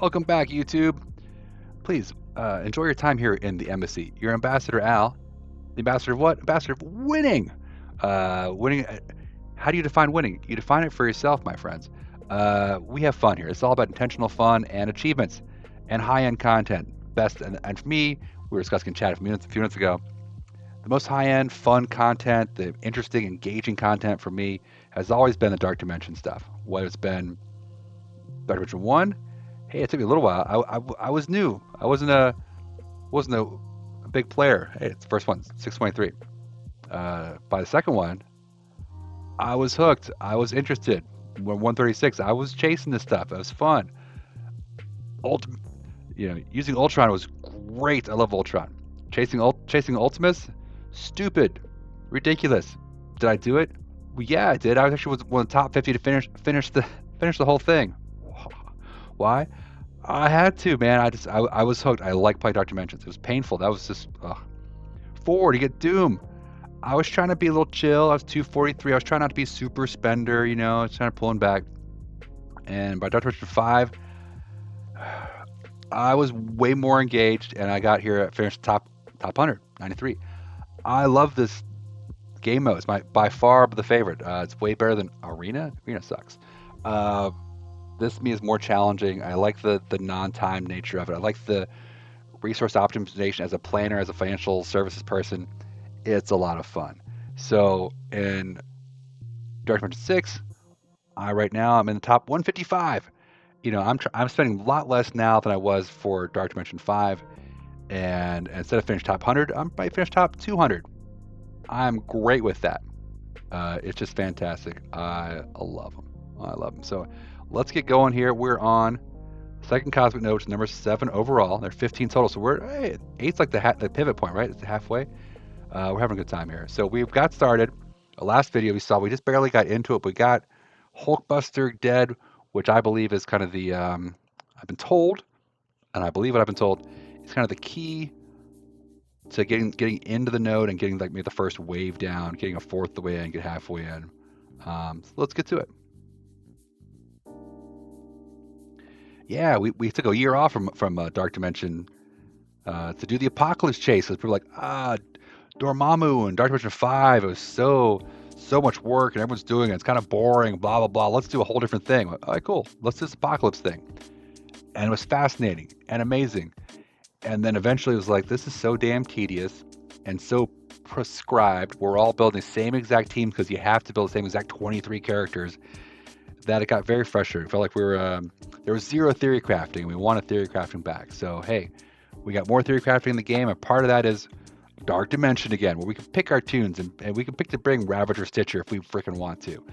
Welcome back, YouTube. Please enjoy your time here in the embassy. Your ambassador, Al. The ambassador of what? Ambassador of winning. Winning. How do you define winning? You define it for yourself, my friends. We have fun here. It's all about intentional fun and achievements and high-end content. Best, and for me, we were discussing in chat a few minutes ago. The most high-end, fun content, the interesting, engaging content for me has always been the Dark Dimension stuff. Whether it's been Dark Dimension 1, hey, it took me a little while. I was new. I wasn't a big player. Hey, it's the first one, 623. By the second one, I was hooked. I was interested. When 136, I was chasing this stuff. It was fun. Using Ultron was great. I love Ultron. Chasing Ultimus, stupid, ridiculous. Did I do it? Well, yeah, I did. I was actually one of the top 50 to finish the whole thing. Why? I had to, man. I was hooked. I like playing Dark Dimensions. It was painful. That was just 4 to get Doom. I was trying to be a little chill. I was 243. I was trying not to be super spender, I was trying to pulling back. And by Dark Dimension 5, I was way more engaged, and I got here at finished top 100, 93. I love this game mode. It's by far the favorite. It's way better than Arena. Arena sucks. This to me is more challenging. I like the non-time nature of it. I like the resource optimization as a planner, as a financial services person. It's a lot of fun. So in Dark Dimension 6, right now I'm in the top 155. I'm spending a lot less now than I was for Dark Dimension 5, and instead of finish top 100, I might finish top 200. I'm great with that. It's just fantastic. I love them. I love them. So let's get going here. We're on second cosmic node, which is number 7 overall. There are 15 total, so we're 8's like the pivot point, right? It's the halfway. We're having a good time here. So we've got started. The last video we just barely got into it. We got Hulkbuster dead, which I believe is kind of the I've been told, and I believe what I've been told, is kind of the key to getting into the node and getting like maybe the first wave down, getting a fourth the way in, get halfway in. So let's get to it. Yeah, we took a year off from Dark Dimension to do the Apocalypse chase. So people were like, Dormammu and Dark Dimension 5. It was so much work, and everyone's doing it. It's kind of boring, blah, blah, blah. Let's do a whole different thing. All right, cool. Let's do this Apocalypse thing. And it was fascinating and amazing. And then eventually it was like, this is so damn tedious and so prescribed. We're all building the same exact teams because you have to build the same exact 23 characters, that it got very frustrating. It felt like there was zero theory crafting, and we wanted theory crafting back. So, hey, we got more theory crafting in the game, and part of that is Dark Dimension again, where we can pick our tunes, and we can pick to bring Ravager Stitcher if we freaking want to.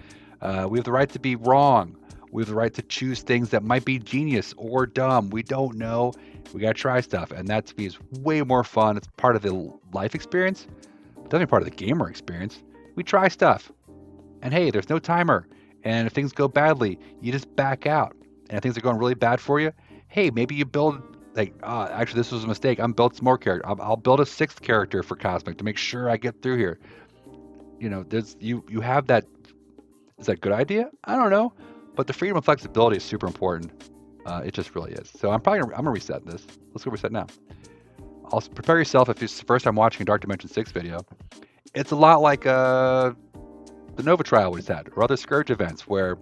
We have the right to be wrong. We have the right to choose things that might be genius or dumb. We don't know. We got to try stuff, and that to me is way more fun. It's part of the life experience, but definitely part of the gamer experience. We try stuff, and hey, there's no timer. And if things go badly, you just back out. And if things are going really bad for you, hey, maybe you build actually this was a mistake. I'm built some more character. I'll build a 6th character for Cosmic to make sure I get through here. There's you have that. Is that a good idea? I don't know, but the freedom and flexibility is super important. It just really is. So I'm gonna reset this. Let's go reset now. Also, prepare yourself if it's the first time watching a Dark Dimension 6 video. It's a lot like the Nova trial we just had, or other Scourge events, where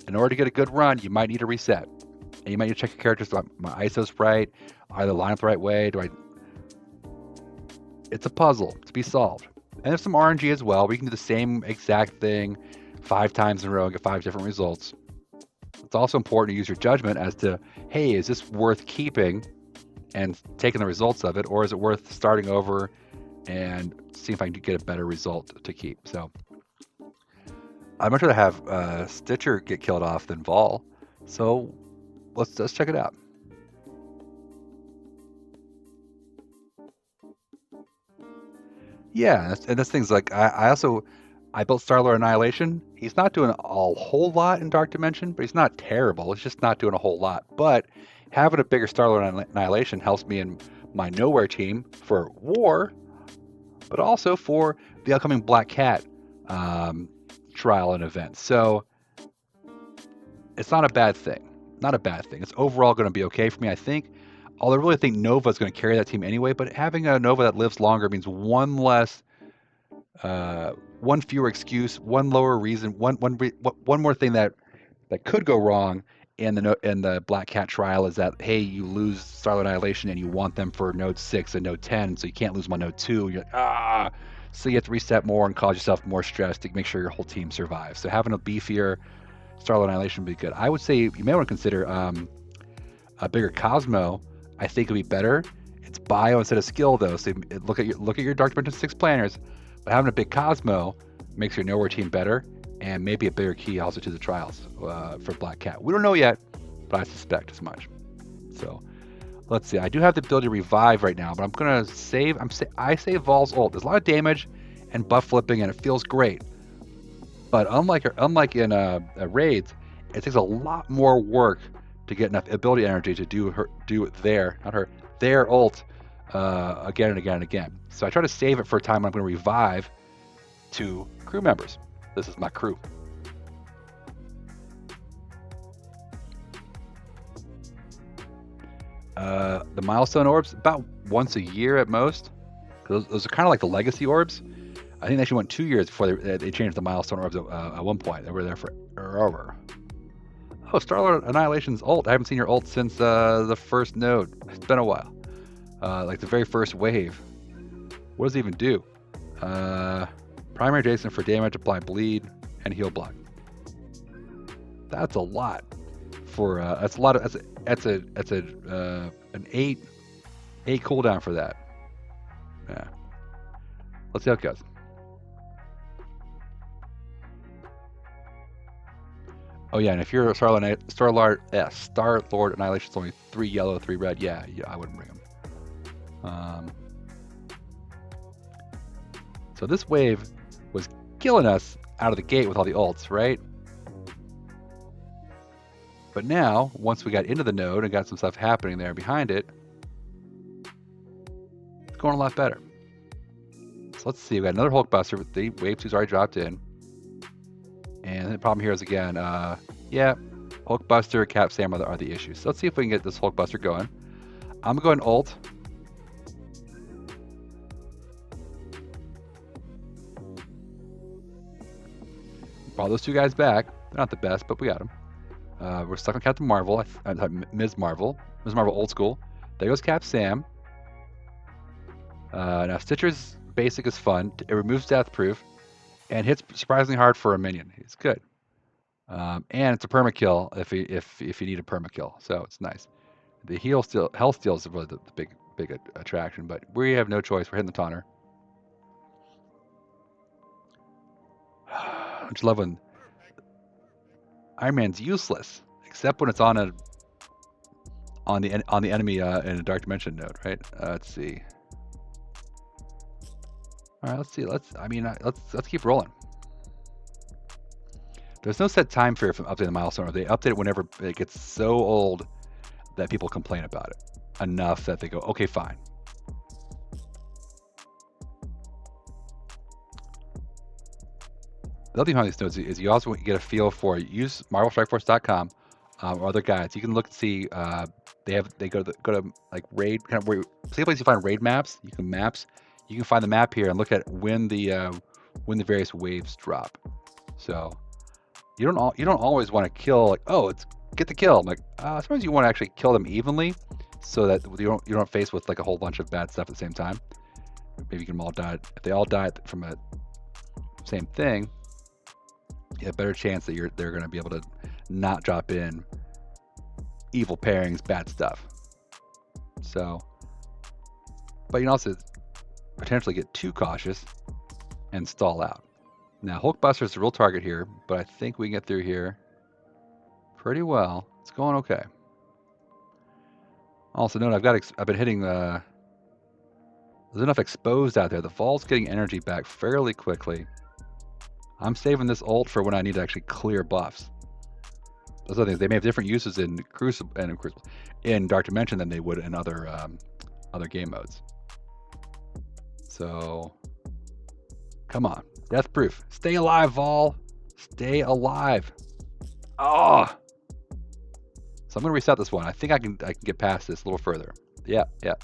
in order to get a good run, you might need a reset. And you might need to check your characters. Do my ISO's right? Are they lined up the right way? It's a puzzle to be solved. And there's some RNG as well. We can do the same exact thing 5 times in a row and get 5 different results. It's also important to use your judgment as to, hey, is this worth keeping and taking the results of it, or is it worth starting over and see if I can get a better result to keep? So I'd much rather have Stitcher get killed off than Vahl. So let's check it out. Yeah, and that's things like I built Star-Lord Annihilation. He's not doing a whole lot in Dark Dimension, but he's not terrible. He's just not doing a whole lot. But having a bigger Star-Lord Annihilation helps me in my Nowhere team for War, but also for the upcoming Black Cat trial and event. So it's not a bad thing. not a bad thing. It's overall going to be okay for me, I think. Although I really think Nova is going to carry that team anyway, but having a Nova that lives longer means one less, one fewer excuse, one lower reason, one more thing that could go wrong in the Black Cat trial is that, hey, you lose Starlight Annihilation and you want them for node 6 and node 10, so you can't lose them on node 2. You're like, so you have to reset more and cause yourself more stress to make sure your whole team survives. So having a beefier Starlight Annihilation would be good. I would say you may want to consider a bigger Cosmo. I think would be better. It's bio instead of skill though. So look at your Dark Dimension 6 planners, but having a big Cosmo makes your nowhere team better, and maybe a bigger key also to the trials for Black Cat. We don't know yet, but I suspect as much. So let's see. I do have the ability to revive right now, but I'm gonna save. I save Vahl's ult. There's a lot of damage and buff flipping, and it feels great. But unlike in raids, it takes a lot more work to get enough ability energy to do their ult again and again and again. So I try to save it for a time when I'm going to revive 2 crew members. This is my crew. The milestone orbs, about once a year at most. Those are kind of like the legacy orbs. I think they actually went 2 years before they changed the milestone orbs at one point. They were there forever. Oh, Starlord Annihilation's ult. I haven't seen your ult since the first node. It's been a while. Like the very first wave. What does it even do? Primary adjacent for damage, apply bleed, and heal block. That's a lot. For that's a lot of that's an 8 cooldown for that. Yeah. Let's see how it goes. Oh yeah, and if you're a Star Lord Annihilation, it's only 3 yellow, 3 red. Yeah, I wouldn't bring them. So this wave was killing us out of the gate with all the ults, right? But now, once we got into the node and got some stuff happening there behind it, it's going a lot better. So let's see, we got another Hulkbuster, but the wave 2's already dropped in. And the problem here is again, yeah, Hulkbuster, Cap Sam are the issues. So let's see if we can get this Hulkbuster going. I'm going to ult. Brought those 2 guys back. They're not the best, but we got them. We're stuck on Captain Marvel. Ms. Marvel. Ms. Marvel old school. There goes Cap Sam. Now Stitcher's basic is fun. It removes death proof and hits surprisingly hard for a minion. It's good. And it's a permakill if you need a permakill. So it's nice. The health steal is really the big attraction, but we have no choice. We're hitting the taunter. I just love when Iron Man's useless, except when it's on the enemy in a Dark Dimension node, right? Let's see. All right, let's see. Let's keep rolling. There's no set time for updating the milestone. They update it whenever it gets so old that people complain about it enough that they go, okay, fine. The other thing behind these nodes is you also get a feel for use MarvelStrikeForce.com or other guides. You can look and see they go to like raid kind of where see a place you find raid maps. You can find the map here and look at when the various waves drop. So you don't always want to kill like, oh, it's get the kill. I'm like sometimes you want to actually kill them evenly so that you don't face with like a whole bunch of bad stuff at the same time. Maybe you can all die. If they all die from a same thing, you have a better chance that they're going to be able to not drop in evil pairings, bad stuff. So, but you can also potentially get too cautious and stall out. Now, Hulkbuster is the real target here, but I think we can get through here pretty well. It's going okay. Also note, I've been hitting there's enough exposed out there. The Vahl's getting energy back fairly quickly. I'm saving this ult for when I need to actually clear buffs. Those other things, they may have different uses in Crucible in Dark Dimension than they would in other game modes. So, come on, death proof. Stay alive, Vahl. Stay alive. Oh, So I'm gonna reset this one. I think I can get past this a little further. Yeah, yeah.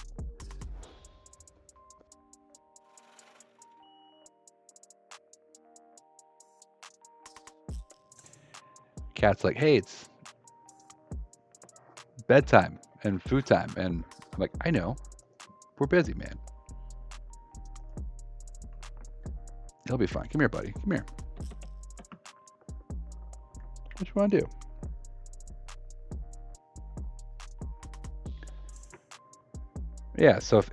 Cat's like, hey, it's bedtime and food time, and I'm like, I know, we're busy, man. It'll be fine. Come here, buddy. Come here. What you want to do? Yeah. So if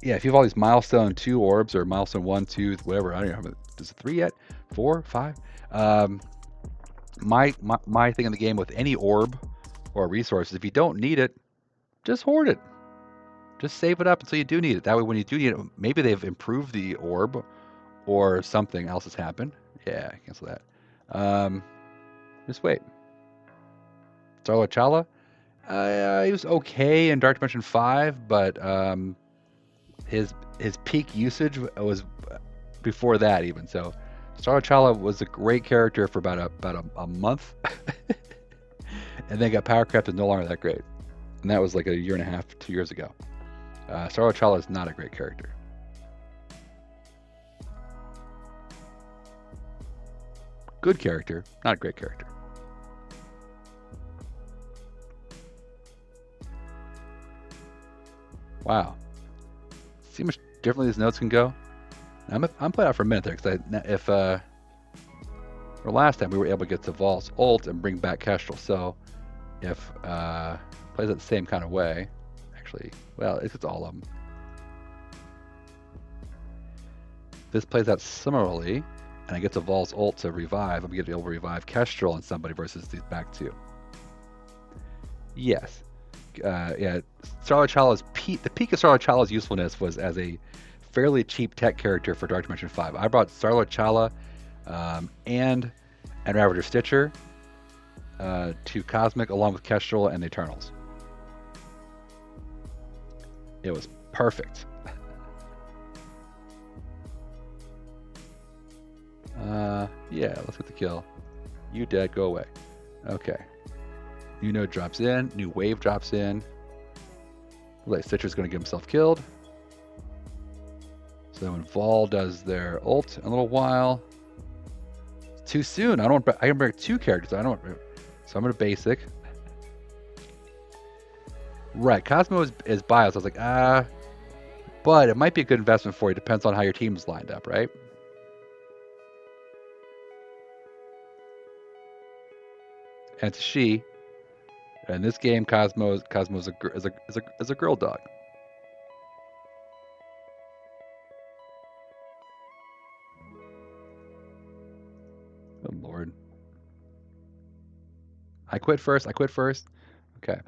you have all these milestone 2 orbs or milestone 1, 2, whatever. I don't know. Is it 3 yet? 4, 5? My thing in the game with any orb or resource is if you don't need it, just hoard it. Just save it up until you do need it. That way, when you do need it, maybe they've improved the orb or something else has happened. Yeah, cancel that. Just wait. Chala, he was okay in Dark Dimension 5, but his peak usage was before that even. So Chala was a great character for about a month, and then got power crafted, no longer that great, and that was like a year and a half, 2 years ago. Chala is not a great character. Good character, not a great character. Wow. See how much differently these notes can go? I'm playing out for a minute there, because last time we were able to get to Vahl's ult and bring back Kestrel, so if plays it the same kind of way, actually, well, it's all of them. This plays out similarly, and I get to Vahl's ult to revive. I'm going to be able to revive Kestrel on somebody versus these back two. Yes. Yeah, the peak of Starlight Chala's usefulness was as a fairly cheap tech character for Dark Dimension 5. I brought Starlight Chala and Ravager Stitcher to Cosmic along with Kestrel and the Eternals. It was perfect. Yeah, let's get the kill. You dead, go away. Okay. New node drops in, new wave drops in. Like Stitcher's going to get himself killed. So then when Vahl does their ult in a little while, it's too soon. I can bring 2 characters. So I'm going to basic. Right, Cosmo is bios. I was like, but it might be a good investment for you. Depends on how your team's lined up, right? And it's a she. In this game, Cosmo is a girl dog. Oh Lord. I quit first. Okay.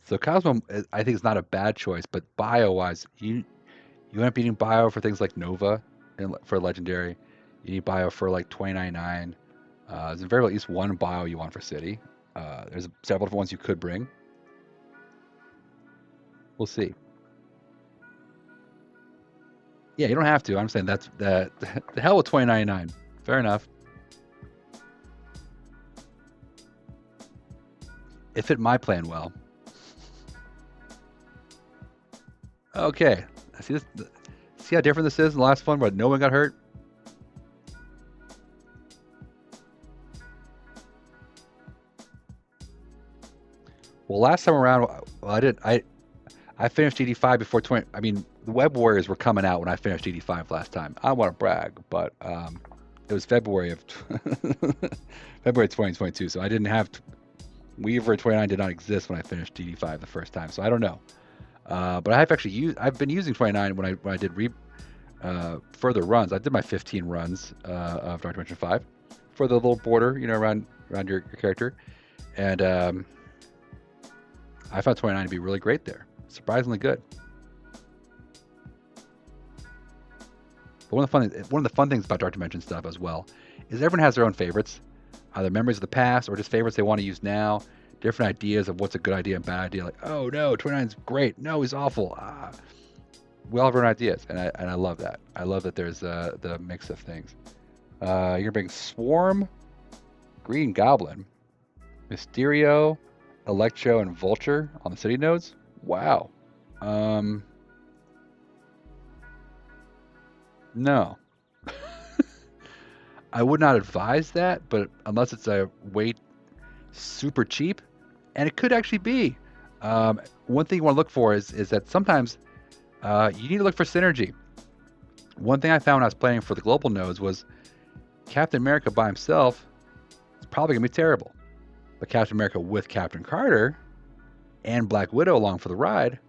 So Cosmo, I think, is not a bad choice, but bio-wise, you end up needing bio for things like Nova and for Legendary. You need bio for like 29.9. There's invariably at least one bio you want for City. There's several different ones you could bring. We'll see. Yeah, you don't have to. I'm saying that's the hell with 29.9. Fair enough. It fit my plan well. Okay. See this? See how different this is in the last one where no one got hurt? Well, last time around, I finished GD5 before 20. I mean, the Web Warriors were coming out when I finished GD5 last time. I don't want to brag, but it was February of February 2022, so I didn't have Weaver 29 did not exist when I finished GD5 the first time, so I don't know. But I've been using 29 when I did further runs. I did my 15 runs of Dark Dimension 5 for the little border, around your character, and I found 29 to be really great there. Surprisingly good. But one of the fun things about Dark Dimension stuff as well is everyone has their own favorites, either memories of the past or just favorites they want to use now. Different ideas of what's a good idea and bad idea. Like, oh no, 29's great. No, he's awful. We all have our own ideas, and I love that. I love that there's the mix of things. You're gonna bring Swarm, Green Goblin, Mysterio, Electro and Vulture on the city nodes. Wow. Um, no. I would not advise that, but unless it's a way super cheap, and it could actually be. One thing you want to look for is that sometimes you need to look for synergy. One thing I found when I was playing for the global nodes was Captain America by himself is probably going to be terrible. But Captain America with Captain Carter and Black Widow along for the ride,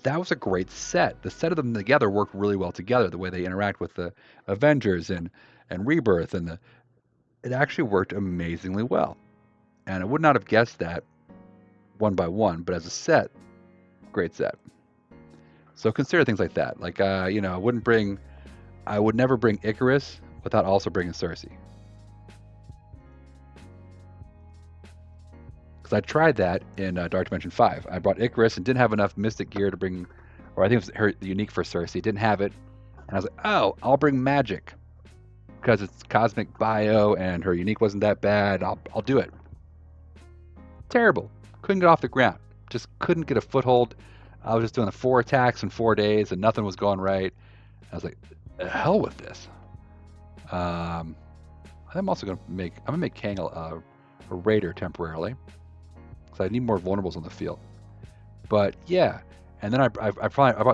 that was a great set. The set of them together worked really well together. The way they interact with the Avengers and Rebirth, it actually worked amazingly well. And I would not have guessed that one by one, but as a set, great set. So consider things like that. Like I would never bring Icarus without also bringing Cersei. Because I tried that in Dark Dimension 5. I brought Icarus and didn't have enough Mystic gear to bring, or I think it was the unique for Cersei. Didn't have it. And I was like, oh, I'll bring Magic. Because it's Cosmic Bio and her unique wasn't that bad. I'll do it. Terrible. Couldn't get off the ground. Just couldn't get a foothold. I was just doing the 4 attacks in 4 days and nothing was going right. I was like, the hell with this. I'm also gonna make Kang a raider temporarily because I need more vulnerables on the field. But yeah, and then I bought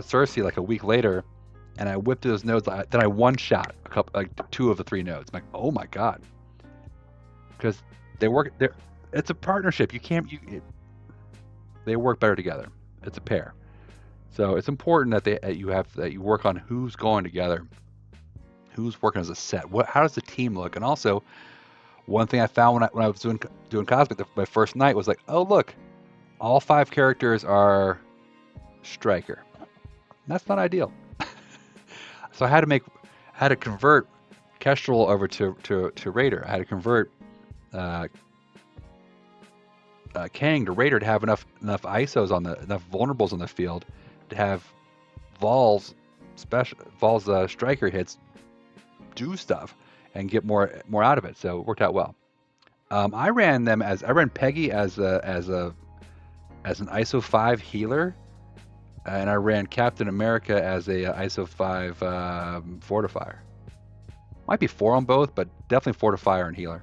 Cersei like a week later, and I whipped those nodes. Then I one shot a couple, like 2 of the 3 nodes. I'm like, oh my god, because they work. It's a partnership. They work better together. It's a pair. So it's important that you work on who's going together, who's working as a set. How does the team look? And also, one thing I found when I was doing Cosmic, my first night was like, oh look, all 5 characters are Striker. That's not ideal. So I had to convert Kestrel over to Raider. I had to convert Kang to Raider to have enough ISOs enough vulnerables on the field to have Vahl's Striker hits do stuff and get more out of it. So it worked out well. I ran Peggy as an ISO 5 healer, and I ran Captain America as a ISO 5 fortifier. Might be 4 on both, but definitely fortifier and healer.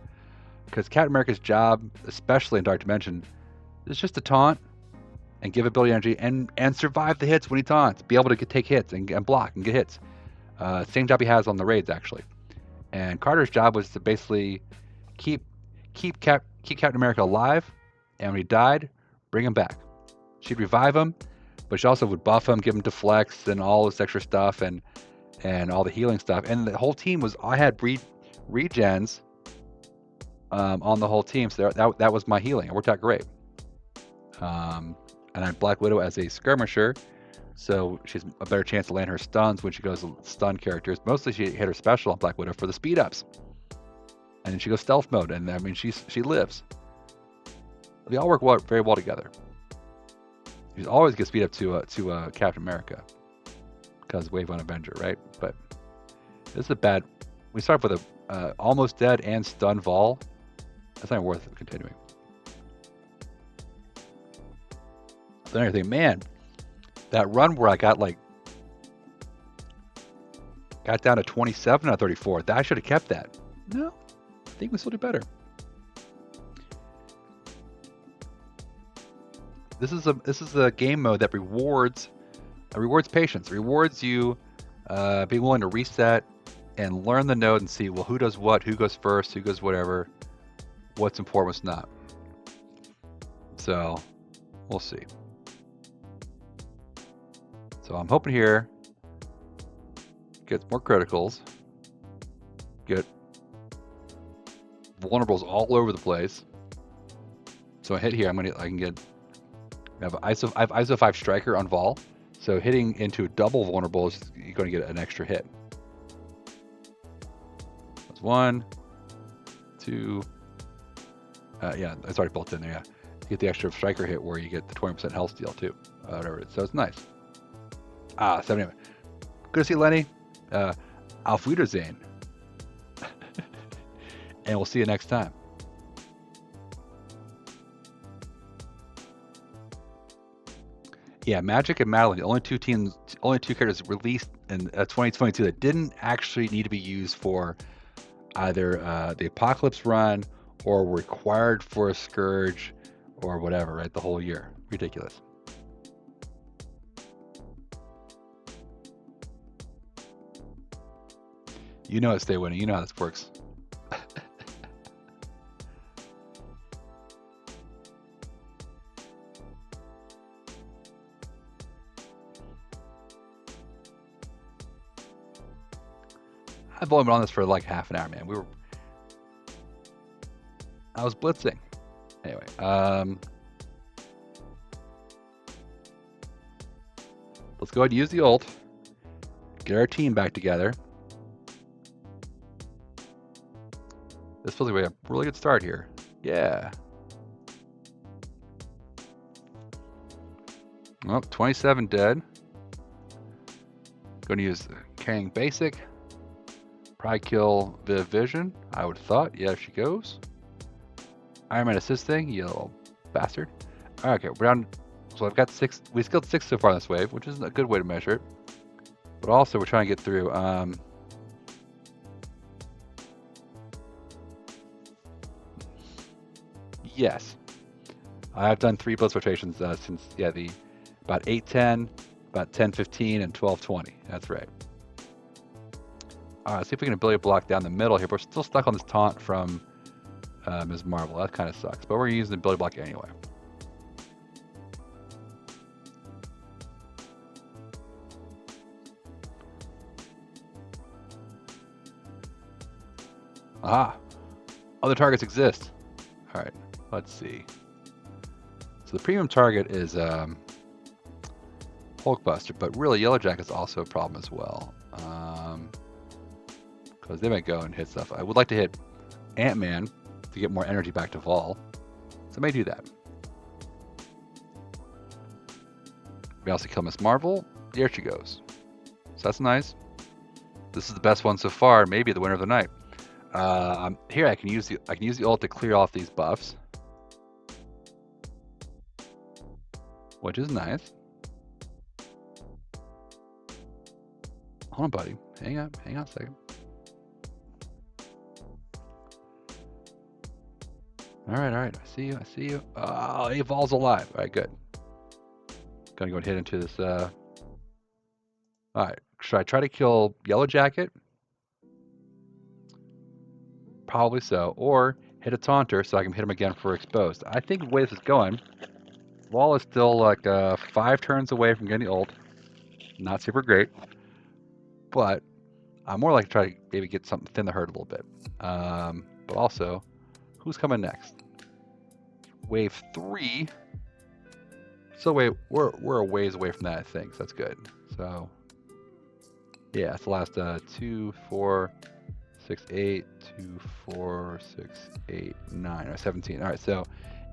Because Captain America's job, especially in Dark Dimension, is just to taunt and give ability energy and survive the hits when he taunts. Be able to take hits and block and get hits. Same job he has on the raids, actually. And Carter's job was to basically keep Captain America alive, and when he died, bring him back. She'd revive him, but she also would buff him, give him deflects and all this extra stuff and all the healing stuff. And the whole team I had regens on the whole team, so that was my healing. It worked out great. And I had Black Widow as a skirmisher, so she's a better chance to land her stuns when she goes to stun characters. Mostly she hit her special on Black Widow for the speed ups, and then she goes stealth mode, and I mean she lives. They all work very well together. You always get speed up to Captain America because Wave 1 Avenger, right? But this is a bad. We start with a almost dead and stun Vahl. That's not worth continuing. So then I think, man, that run where I got down to 27 out of 34, I should have kept that. No, I think we still do better. This is a game mode that rewards patience, rewards you being willing to reset and learn the node and see, well, who does what, who goes first, who goes whatever, what's important, what's not. So we'll see. So I'm hoping here get more criticals, get vulnerables all over the place. So I hit here, I have ISO 5 Striker on Vahl, so hitting into double vulnerable is you're going to get an extra hit. That's 1, 2. Yeah, it's already built in there. Yeah, you get the extra Striker hit where you get the 20% health steal too. Whatever. So it's nice. 70. Good to see Lenny. Auf Wiedersehen. And we'll see you next time. Yeah, Magic and Madeline, the only two characters released in 2022 that didn't actually need to be used for either the Apocalypse run or were required for a Scourge or whatever, right? The whole year. Ridiculous. You know it, Stay Winning. You know how this works. I've only been on this for like half an hour, man. I was blitzing. Anyway, let's go ahead and use the ult. Get our team back together. This feels like we have a really good start here. Yeah. Well, 27 dead. Going to use Kang basic. Probably kill the Vision, I would have thought. Yeah, she goes. Iron Man assist thing, you little bastard. Okay, we're down. So I've got 6. We skilled 6 so far in this wave, which is a good way to measure it. But also, we're trying to get through. Yes, I've done 3 blitz rotations since the about 8:10, about 10:15, and 12:20. That's right. All right, let's see if we can ability block down the middle here. But we're still stuck on this taunt from Ms. Marvel. That kind of sucks, but we're using the ability block anyway. Aha! Other targets exist. All right, let's see. So the premium target is Hulkbuster, but really Yellow Jacket's also a problem as well. Because they might go and hit stuff. I would like to hit Ant-Man to get more energy back to Vahl. So I may do that. We also kill Miss Marvel. There she goes. So that's nice. This is the best one so far. Maybe the winner of the night. Here I can use the ult to clear off these buffs, which is nice. Hold on, buddy. Hang on a second. All right. I see you. Oh, he Vahl's alive. All right, good. Gonna go and hit into this. All right. Should I try to kill Yellow Jacket? Probably so. Or hit a taunter so I can hit him again for exposed. I think the way this is going, Vahl is still like 5 turns away from getting the ult. Not super great. But I'm more like to try to maybe get something thin the herd a little bit. But also, who's coming next? Wave 3. So we're a ways away from that, I think. So that's good. So yeah, it's the last 2, 4, 6, 8, 2, 4, 6, 8, 9, or 17. All right, so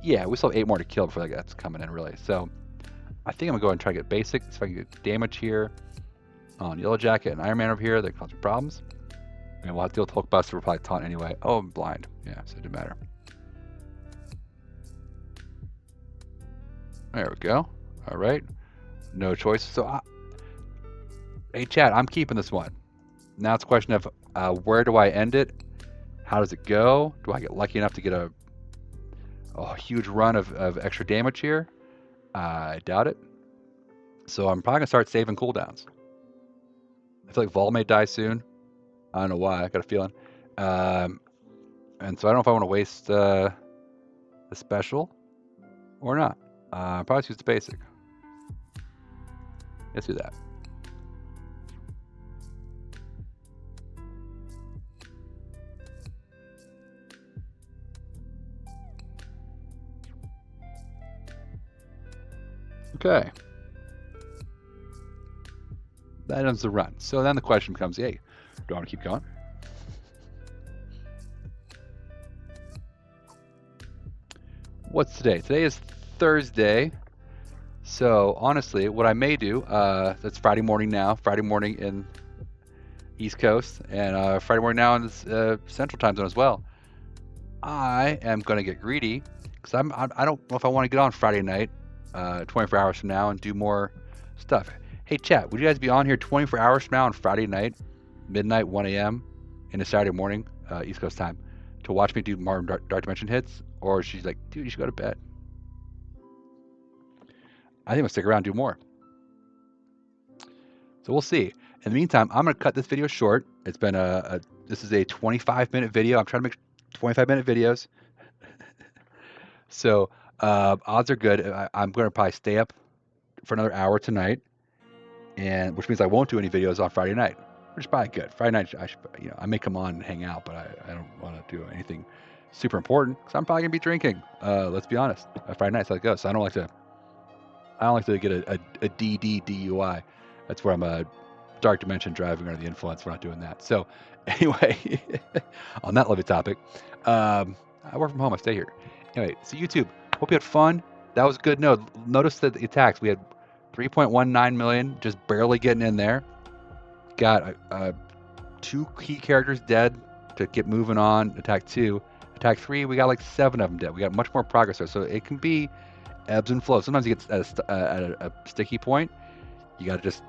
yeah, we still have 8 more to kill before that's coming in, really. So I think I'm gonna go ahead and try to get basic. See if I can get damage here on Yellow Jacket and Iron Man over here that cause problems. And we'll have to deal with Hulkbuster. We'll probably taunt anyway. Oh, I'm blind. Yeah, so it didn't matter. There we go. All right. No choice. So, hey, chat, I'm keeping this one. Now it's a question of where do I end it? How does it go? Do I get lucky enough to get a huge run of extra damage here? I doubt it. So I'm probably going to start saving cooldowns. I feel like Vahl may die soon. I don't know why. I got a feeling. And so I don't know if I want to waste the special or not. Probably use the basic. Let's do that. Okay. That ends the run. So then the question becomes, hey, do I want to keep going? What's today? Today is Thursday. So honestly, what I may do, it's Friday morning now. Friday morning in East Coast, and Friday morning now in Central Time Zone as well. I am going to get greedy because I don't know if I want to get on Friday night 24 hours from now and do more stuff. Hey, chat, would you guys be on here 24 hours from now on Friday night, midnight, 1 a.m., in a Saturday morning, East Coast time, to watch me do more Dark Dimension hits? Or she's like, dude, you should go to bed. I think I'm going to stick around and do more. So we'll see. In the meantime, I'm going to cut this video short. It's been this is a 25-minute video. I'm trying to make 25-minute videos. So odds are good. I'm going to probably stay up for another hour tonight, and which means I won't do any videos on Friday night, which is probably good. Friday night, I may come on and hang out, but I don't want to do anything super important because I'm probably going to be drinking. Let's be honest. Friday night's how it goes. So I don't like to get a DUI. That's where I'm a dark dimension driving under the influence. We're not doing that. So anyway, on that lovely topic, I work from home. I stay here. Anyway, so YouTube, hope you had fun. That was good. No, notice that the attacks, we had 3.19 million, just barely getting in there. Got 2 key characters dead to get moving on. Attack 2. Attack 3, we got like 7 of them dead. We got much more progress there. So it can be ebbs and flows. Sometimes you get at a sticky point. You got to just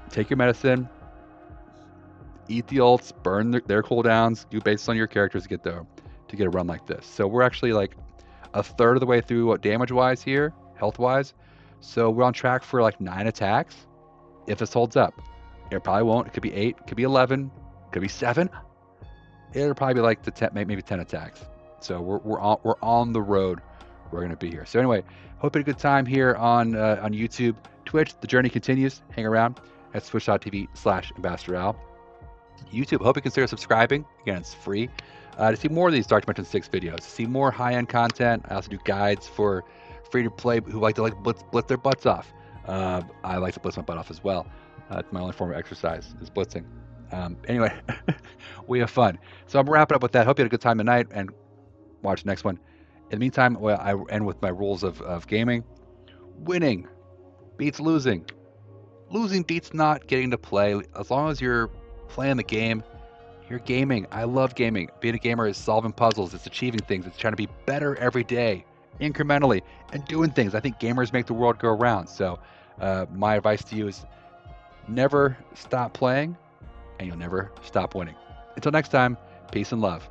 take your medicine, eat the ults, burn their cooldowns, do based on your characters to get a run like this. So we're actually like a third of the way through damage-wise here, health-wise. So we're on track for like 9 attacks if this holds up. It probably won't. It could be 8, it could be 11, it could be 7. It'll probably be like maybe 10 attacks. So we're on the road. We're going to be here. So anyway, hope you had a good time here on YouTube. Twitch, the journey continues. Hang around at twitch.tv/AmbassadorAl. YouTube, hope you consider subscribing. Again, it's free. To see more of these Dark Dimension 6 videos, to see more high-end content. I also do guides for free-to-play who like to blitz their butts off. I like to blitz my butt off as well. It's my only form of exercise is blitzing. Anyway, we have fun. So I'm wrapping up with that. Hope you had a good time tonight and watch the next one. In the meantime, I end with my rules of gaming. Winning beats losing. Losing beats not getting to play. As long as you're playing the game, you're gaming. I love gaming. Being a gamer is solving puzzles. It's achieving things. It's trying to be better every day, incrementally, and doing things. I think gamers make the world go round. So my advice to you is never stop playing, and you'll never stop winning. Until next time, peace and love.